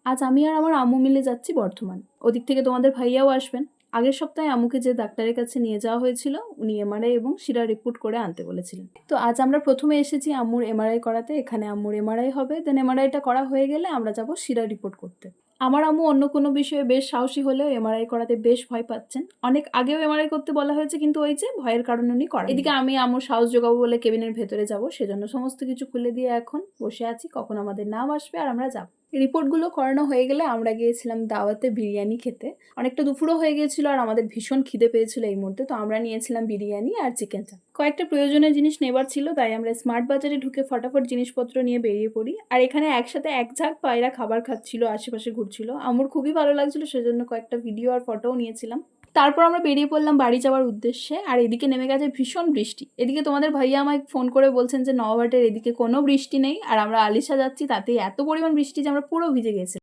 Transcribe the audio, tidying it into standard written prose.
আজ আমি আর আমার আম্মু মিলে যাচ্ছি বর্ধমান। ওদিক থেকে তোমাদের ভাইয়াও আসবেন। আগের সপ্তাহে আম্মুকে যে ডাক্তারের কাছে নিয়ে যাওয়া হয়েছিল, উনি এমআরআই এবং শিরা রিপোর্ট করে আনতে বলেছিলেন। তো আজ আমরা প্রথমে এসেছি আম্মুর এমআরআই করাতে। এখানে আম্মুর এমআরআই হবে, দেন এমআরআইটা করা হয়ে গেলে আমরা যাব শিরা রিপোর্ট করতে। আমার আম্মু অন্য কোনো বিষয়ে বেশ সাহসী হলেও এমআরআই করাতে বেশ ভয় পাচ্ছেন। অনেক আগেও এমআরআই করতে বলা হয়েছে, কিন্তু ওই যে ভয়ের কারণে উনি করেন। এদিকে আমি আম্মুর সাহস যোগাবো বলে কেবিনের ভেতরে যাব, সেজন্য সমস্ত কিছু খুলে দিয়ে এখন বসে আছি কখন আমাদের নাম আসবে আর আমরা যাব। রিপোর্টগুলো করানো হয়ে গেলে আমরা গিয়েছিলাম দাওয়াতে বিরিয়ানি খেতে। অনেকটা দুপুরও হয়ে গিয়েছিল আর আমাদের ভীষণ খিদে পেয়েছিল এই মুহূর্তে, তো আমরা নিয়েছিলাম বিরিয়ানি আর চিকেন চাপ। কয়েকটা প্রয়োজনীয় জিনিস নেবার ছিল, তাই আমরা স্মার্ট বাজারে ঢুকে ফটাফট জিনিসপত্র নিয়ে বেরিয়ে পড়ি। আর এখানে একসাথে এক ঝাঁক পায়রা খাবার খাচ্ছিল, আশেপাশে ঘুরছিল। আমার খুবই ভালো লাগছিল, সেজন্য কয়েকটা ভিডিও আর ফটোও নিয়েছিলাম। তারপর আমরা বেরিয়ে পড়লাম বাড়ি যাওয়ার উদ্দেশ্যে। আর এদিকে নেমে গেছে ভীষণ বৃষ্টি। এদিকে তোমাদের ভাইয়া আমায় ফোন করে বলছেন যে নওয়াবাটের এদিকে কোনো বৃষ্টি নেই, আর আমরা আলিশা যাচ্ছি, তাতেই এত পরিমাণ বৃষ্টি যে আমরা পুরো ভিজে গেছি।